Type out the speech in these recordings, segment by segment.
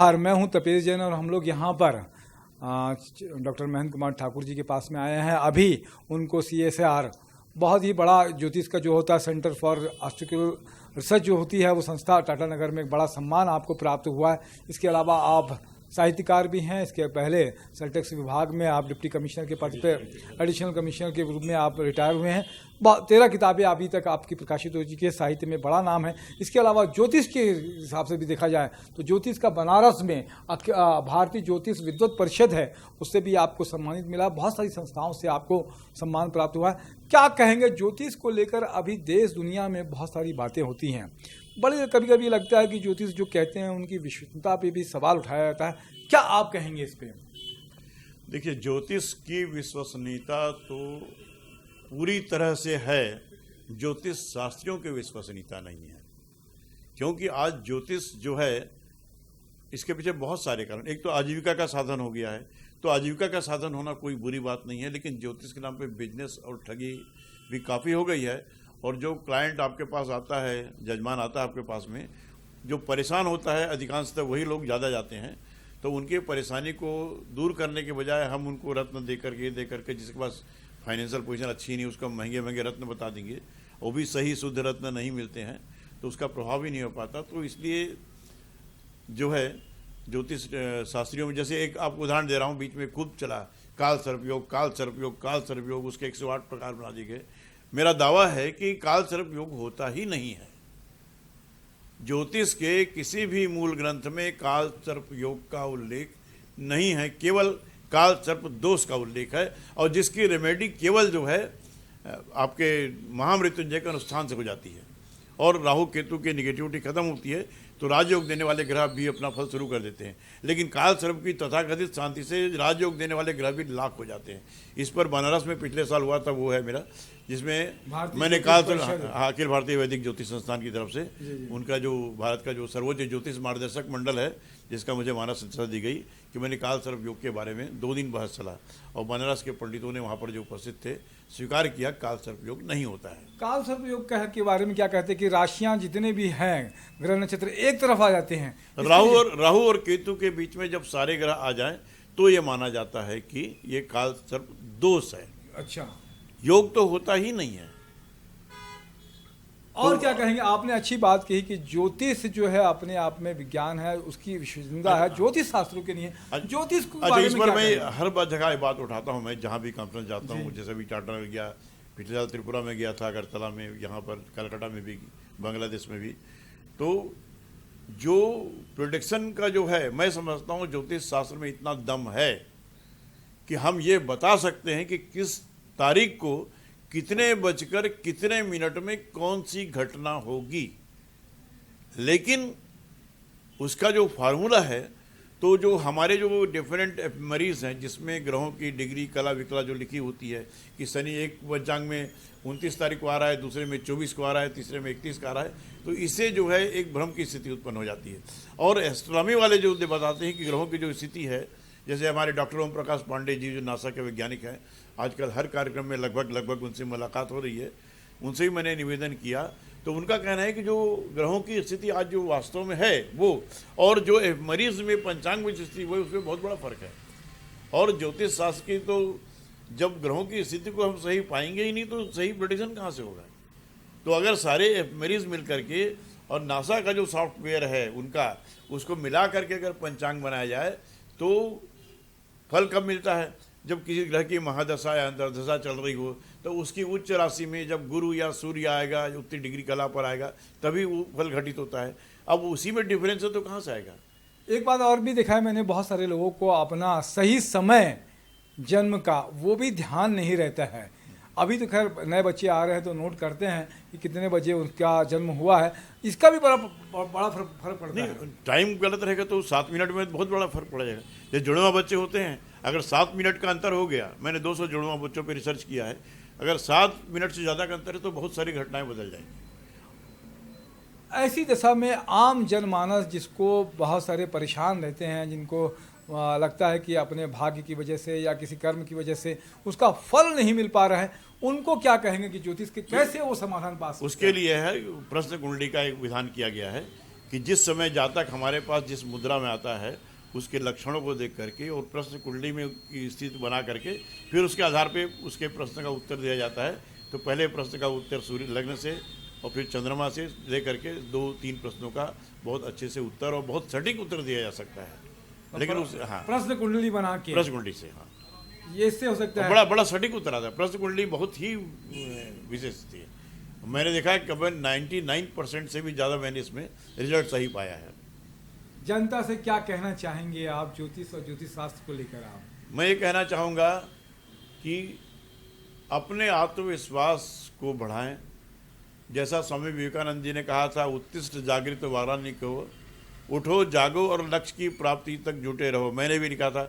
मैं हूं तपेश जैन और हम लोग यहाँ पर डॉक्टर महेंद्र कुमार ठाकुर जी के पास में आए हैं। अभी उनको CSIR बहुत ही बड़ा ज्योतिष का जो होता है सेंटर फॉर एस्ट्रोनॉमिकल रिसर्च जो होती है वो संस्था टाटा नगर में एक बड़ा सम्मान आपको प्राप्त हुआ है। इसके अलावा आप साहित्यकार भी हैं। इसके पहले सेलटेक्स विभाग में आप डिप्टी कमिश्नर के पद पे एडिशनल कमिश्नर के रूप में आप रिटायर हुए हैं। 13 किताबें अभी तक आपकी प्रकाशित हो चुकी है। साहित्य में बड़ा नाम है। इसके अलावा ज्योतिष के हिसाब से भी देखा जाए तो ज्योतिष का बनारस में भारतीय ज्योतिष विद्वत परिषद है, उससे भी आपको सम्मानित मिला। बहुत सारी संस्थाओं से आपको सम्मान प्राप्त हुआ है। क्या कहेंगे ज्योतिष को लेकर? अभी देश दुनिया में बहुत सारी बातें होती हैं, बड़े कभी कभी लगता है कि ज्योतिष जो कहते हैं उनकी विश्वसनीयता पे भी सवाल उठाया जाता है। क्या आप कहेंगे इस पे? देखिए, ज्योतिष की विश्वसनीयता तो पूरी तरह से है, ज्योतिष शास्त्रियों की विश्वसनीयता नहीं है। क्योंकि आज ज्योतिष जो है, इसके पीछे बहुत सारे कारण। एक तो आजीविका का साधन हो गया है, तो आजीविका का साधन होना कोई बुरी बात नहीं है, लेकिन ज्योतिष के नाम पे बिजनेस और ठगी भी काफ़ी हो गई है। और जो क्लाइंट आपके पास आता है, जजमान आता है आपके पास में, जो परेशान होता है अधिकांशतः वही लोग ज़्यादा जाते हैं। तो उनकी परेशानी को दूर करने के बजाय हम उनको रत्न दे करके जिसके पास फाइनेंशियल पोजीशन अच्छी नहीं, उसको महंगे महंगे रत्न बता देंगे, वो भी सही शुद्ध रत्न नहीं मिलते हैं, तो उसका प्रभाव ही नहीं हो पाता। तो इसलिए जो है ज्योतिष शास्त्रियों में, जैसे एक आपको उदाहरण दे रहा हूँ, बीच में खूब चला काल सर्पयोग, काल सर्पयोग, काल सर्पयोग, उसके 108 प्रकार बना दिए गए। मेरा दावा है कि काल सर्प योग होता ही नहीं है। ज्योतिष के किसी भी मूल ग्रंथ में काल सर्प योग का उल्लेख नहीं है, केवल काल सर्प दोष का उल्लेख है, और जिसकी रेमेडी केवल जो है आपके महामृत्युंजय के अनुष्ठान से हो जाती है और राहु केतु की निगेटिविटी खत्म होती है, तो राजयोग देने वाले ग्रह भी अपना फल शुरू कर देते हैं। लेकिन काल सर्प की तथाकथित शांति से राजयोग देने वाले ग्रह भी लाख हो जाते हैं। इस पर बनारस में पिछले साल हुआ था, वो है मेरा, जिसमें मैंने कहा था अखिल भारतीय वैदिक ज्योतिष संस्थान की तरफ से, उनका जो भारत का जो सर्वोच्च ज्योतिष मार्गदर्शक मंडल है, जिसका मुझे मानद संस्था दी गई, कि मैंने काल सर्प योग के बारे में 2 दिन बहस चला, और बनारस के पंडितों ने वहाँ पर जो उपस्थित थे स्वीकार किया काल सर्प योग नहीं होता है। काल सर्प योग के बारे में क्या कहते हैं कि राशियां जितने भी हैं, ग्रह नक्षत्र एक तरफ आ जाते हैं। राहु और केतु के बीच में जब सारे ग्रह आ जाएं तो ये माना जाता है कि ये काल सर्प दोष है। अच्छा, योग तो होता ही नहीं है। और क्या कहेंगे? आपने अच्छी बात कही कि ज्योतिष जो है अपने आप में विज्ञान है, उसकी विश्वसनीयता है, ज्योतिष शास्त्रों के नहीं है। ज्योतिष को अच्छा, इस पर मैं हर जगह बात उठाता हूँ। मैं जहाँ भी कॉन्फ्रेंस जाता हूँ, जैसे भी टाटा में गया, पिछले साल त्रिपुरा में गया था, अगरतला में, यहाँ पर कलकत्ता में भी, बांग्लादेश में भी, तो जो प्रोडिक्शन का जो है, मैं समझता हूँ ज्योतिष शास्त्र में इतना दम है कि हम ये बता सकते हैं कि किस तारीख को कितने बजकर कितने मिनट में कौन सी घटना होगी। लेकिन उसका जो फार्मूला है, तो जो हमारे जो डिफरेंट मरीज हैं, जिसमें ग्रहों की डिग्री कला विकला जो लिखी होती है कि शनि एक पंचांग में 29 तारीख को आ रहा है, दूसरे में 24 को आ रहा है, तीसरे में 31 का आ रहा है, तो इससे जो है एक भ्रम की स्थिति उत्पन्न हो जाती है। और एस्ट्रोनॉमी वाले जो बताते हैं कि ग्रहों की जो स्थिति है, जैसे हमारे डॉक्टर ओम प्रकाश पांडे जी जो नासा के वैज्ञानिक हैं, आजकल हर कार्यक्रम में लगभग उनसे मुलाकात हो रही है, उनसे भी मैंने निवेदन किया, तो उनका कहना है कि जो ग्रहों की स्थिति आज जो वास्तव में है वो, और जो मरीज में पंचांग में स्थिति वो, उसमें बहुत बड़ा फर्क है। और ज्योतिष शास्त्र की तो जब ग्रहों की स्थिति को हम सही पाएंगे ही नहीं, तो सही प्रेडिक्शन कहाँ से होगा? तो अगर सारे मरीज मिल करके और नासा का जो सॉफ्टवेयर है उनका, उसको मिला करके अगर पंचांग बनाया जाए तो फल कब मिलता है? जब किसी ग्रह की महादशा या अंतर्दशा चल रही हो, तो उसकी उच्च राशि में जब गुरु या सूर्य आएगा, उतनी डिग्री कला पर आएगा, तभी वो फल घटित होता है। अब उसी में डिफरेंस है तो कहाँ से आएगा? एक बात और भी देखा है मैंने, बहुत सारे लोगों को अपना सही समय जन्म का वो भी ध्यान नहीं रहता है। अभी तो खैर नए बच्चे आ रहे हैं तो नोट करते हैं कि कितने बजे उनका जन्म हुआ है, इसका भी बड़ा फर्क पड़ता है। टाइम गलत रहेगा तो 7 मिनट में बहुत बड़ा फर्क पड़ जाएगा। जैसे जुड़वा बच्चे होते हैं, अगर 7 मिनट का अंतर हो गया, मैंने 200 जुड़वा बच्चों पर रिसर्च किया है, अगर 7 मिनट से ज़्यादा का अंतर है तो बहुत सारी घटनाएं बदल जाएंगी। ऐसी दशा में आम जनमानस, जिसको बहुत सारे परेशान रहते हैं, जिनको लगता है कि अपने भाग्य की वजह से या किसी कर्म की वजह से उसका फल नहीं मिल पा रहा है, उनको क्या कहेंगे कि ज्योतिष के कैसे वो समाधान पा सकते हैं? उसके लिए है प्रश्न कुंडली का एक विधान किया गया है कि जिस समय जातक हमारे पास जिस मुद्रा में आता है उसके लक्षणों को देख करके और प्रश्न कुंडली में की स्थिति बना करके फिर उसके आधार पे उसके प्रश्न का उत्तर दिया जाता है। तो पहले प्रश्न का उत्तर सूर्य लग्न से और फिर चंद्रमा से ले करके 2-3 प्रश्नों का बहुत अच्छे से उत्तर और बहुत सटीक उत्तर दिया जा सकता है। लेकिन उस हाँ प्रश्न कुंडली बना के प्रश्न कुंडली से हाँ ये इससे हो सकता है। बड़ा सटीक उत्तर आता है। प्रश्न कुंडली बहुत ही विशेष थी। मैंने देखा है करीबन 99% से भी ज़्यादा मैंने इसमें रिजल्ट सही पाया है। जनता से क्या कहना चाहेंगे आप ज्योतिष और ज्योतिष शास्त्र को लेकर? आप मैं ये कहना चाहूँगा कि अपने आत्मविश्वास को बढ़ाएं। जैसा स्वामी विवेकानंद जी ने कहा था, उत्तिष्ठ जागृत वाराणसी को, उठो जागो और लक्ष्य की प्राप्ति तक जुटे रहो। मैंने भी लिखा था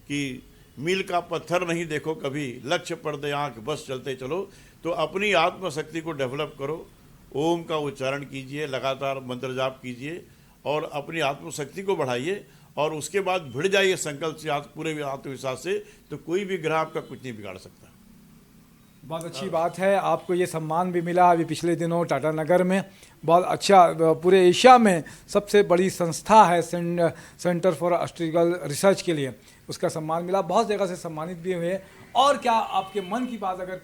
कि मील का पत्थर नहीं देखो कभी, लक्ष्य पर दे आंख बस चलते चलो। तो अपनी आत्मशक्ति को डेवलप करो, ओम का उच्चारण कीजिए, लगातार मंत्र जाप कीजिए और अपनी आत्मशक्ति को बढ़ाइए और उसके बाद भिड़ जाइए संकल्प से, पूरे आत्मविश्वास से। तो कोई भी ग्रह आपका कुछ नहीं बिगाड़ सकता। बहुत अच्छी बात है। आपको ये सम्मान भी मिला अभी पिछले दिनों टाटा नगर में। बहुत अच्छा, पूरे एशिया में सबसे बड़ी संस्था है सेंटर फॉर एस्ट्रोलॉजिकल रिसर्च के लिए, उसका सम्मान मिला। बहुत जगह से सम्मानित भी हुए। और क्या आपके मन की बात अगर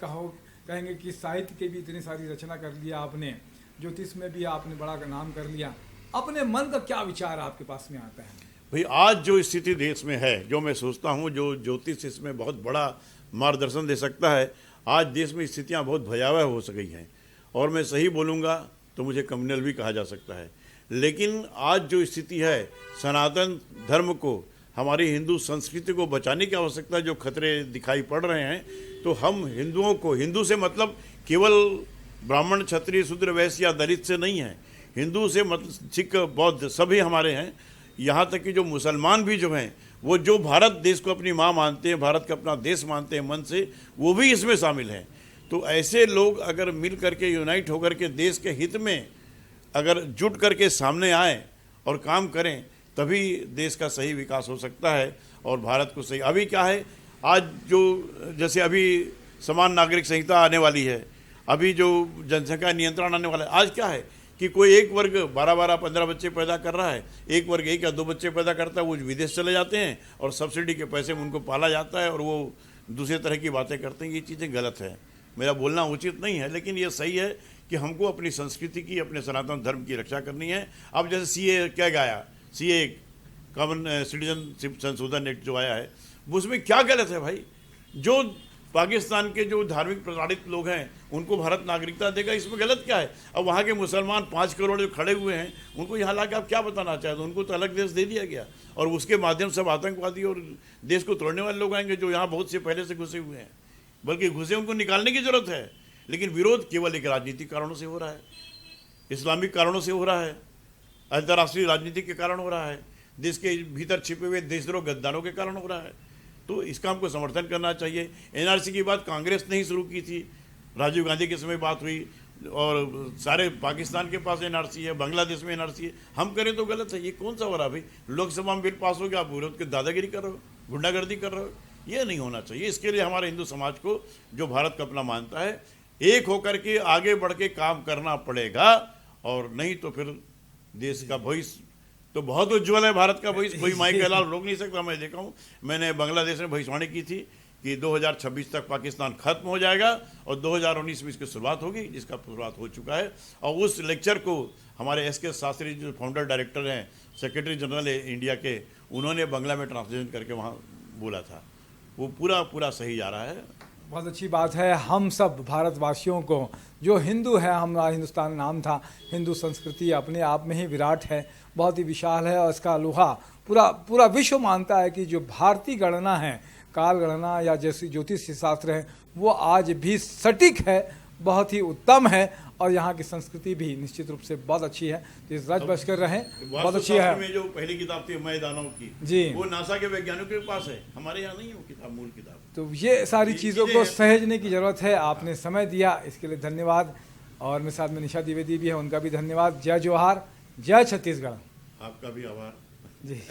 कहेंगे कि साहित्य की भी इतनी सारी रचना कर लिया आपने, ज्योतिष में भी आपने बड़ा नाम कर लिया, अपने मन का क्या विचार आपके पास में आता है? भाई आज जो स्थिति देश में है, जो मैं सोचता हूँ जो ज्योतिष इसमें बहुत बड़ा मार्गदर्शन दे सकता है। आज देश में स्थितियाँ बहुत भयावह हो गई हैं और मैं सही बोलूँगा तो मुझे कम्युनल भी कहा जा सकता है। लेकिन आज जो स्थिति है, सनातन धर्म को, हमारी हिंदू संस्कृति को बचाने की आवश्यकता, जो खतरे दिखाई पड़ रहे हैं, तो हम हिंदुओं को, हिंदू से मतलब केवल ब्राह्मण क्षत्रिय शूद्र वैश्य या दलित से नहीं है, हिंदू से मतलब सिख बौद्ध सभी हमारे हैं। यहाँ तक कि जो मुसलमान भी जो हैं, वो जो भारत देश को अपनी माँ मानते हैं, भारत का अपना देश मानते हैं मन से, वो भी इसमें शामिल हैं। तो ऐसे लोग अगर मिल करके यूनाइट होकर के देश के हित में अगर जुट करके सामने आए और काम करें, तभी देश का सही विकास हो सकता है और भारत को सही। अभी क्या है, आज जो जैसे अभी समान नागरिक संहिता आने वाली है, अभी जो जनसंख्या नियंत्रण आने वाला है, आज क्या है कि कोई एक वर्ग 12-15 बच्चे पैदा कर रहा है, एक वर्ग 1 या 2 बच्चे पैदा करता है, वो विदेश चले जाते हैं और सब्सिडी के पैसे में उनको पाला जाता है और वो दूसरे तरह की बातें करते हैं। ये चीज़ें गलत है, मेरा बोलना उचित नहीं है, लेकिन ये सही है कि हमको अपनी संस्कृति की, अपने सनातन धर्म की रक्षा करनी है। अब जैसे सीए क्या गाया, सीए कॉमन सिटीजनशिप संशोधन एक्ट जो आया है, उसमें क्या गलत है भाई? जो पाकिस्तान के जो धार्मिक प्रताड़ित लोग हैं उनको भारत नागरिकता देगा, इसमें गलत क्या है? अब वहाँ के मुसलमान 5 करोड़ जो खड़े हुए हैं, उनको यहाँ ला के आप क्या बताना चाहते हो? उनको तो अलग देश दे दिया गया और उसके माध्यम से आतंकवादी और देश को तोड़ने वाले लोग आएंगे जो यहाँ बहुत से पहले से घुसे हुए हैं। बल्कि घुसे उनको निकालने की जरूरत है, लेकिन विरोध केवल एक राजनीतिक कारणों से हो रहा है, इस्लामिक कारणों से हो रहा है, अंतर्राष्ट्रीय राजनीति के कारण हो रहा है, देश के भीतर छिपे हुए देशद्रोह गद्दारों के कारण हो रहा है। तो इसका हमको समर्थन करना चाहिए। एनआरसी की बात कांग्रेस ने ही शुरू की थी, राजीव गांधी के समय बात हुई और सारे पाकिस्तान के पास एनआरसी है, बांग्लादेश में एनआरसी है, हम करें तो गलत है। ये कौन सा हो रहा भाई? लोकसभा में बिल पास हो गया, आप विरोध के दादागिरी कर रहे हो, गुंडागर्दी कर रहे हो, ये नहीं होना चाहिए। इसके लिए हमारे हिंदू समाज को, जो भारत का अपना मानता है, एक होकर के आगे बढ़ के काम करना पड़ेगा और नहीं तो फिर देश का भविष्य तो बहुत उज्ज्वल है। भारत का भविष्य कोई माई का लाल रोक नहीं सकता। मैं देखा हूँ, मैंने बांग्लादेश में भविष्यवाणी की थी कि 2026 तक पाकिस्तान खत्म हो जाएगा और 2019 में इसकी शुरुआत होगी, जिसका शुरुआत हो चुका है। और उस लेक्चर को हमारे एस.के. शास्त्री जो फाउंडर डायरेक्टर हैं, सेक्रेटरी जनरल है इंडिया के, उन्होंने बांग्ला में ट्रांसलेशन करके वहाँ बोला था। वो पूरा सही जा रहा है। बहुत अच्छी बात है। हम सब भारतवासियों को, जो हिंदू है, हमारा हिंदुस्तान नाम था, हिंदू संस्कृति अपने आप में ही विराट है, बहुत ही विशाल है और इसका लोहा पूरा विश्व मानता है कि जो भारतीय गणना है, काल गणना या जैसी ज्योतिष शास्त्र है, वो आज भी सटीक है, बहुत ही उत्तम है और यहाँ की संस्कृति भी निश्चित रूप से बहुत अच्छी है। तो इस रच बच कर रहें, बहुत अच्छी है। में जो पहली किताब थी मैदानों की जी, वो नासा के वैज्ञानिकों के पास है, हमारे यहाँ नहीं है वो किताब, मूल किताब। तो ये सारी चीज़ों को सहेजने की ज़रूरत है। आपने समय दिया, इसके लिए धन्यवाद। और मेरे साथ में निशा द्विवेदी भी है, उनका भी धन्यवाद। जय जोहार, जय छत्तीसगढ़। आपका भी आभार जी।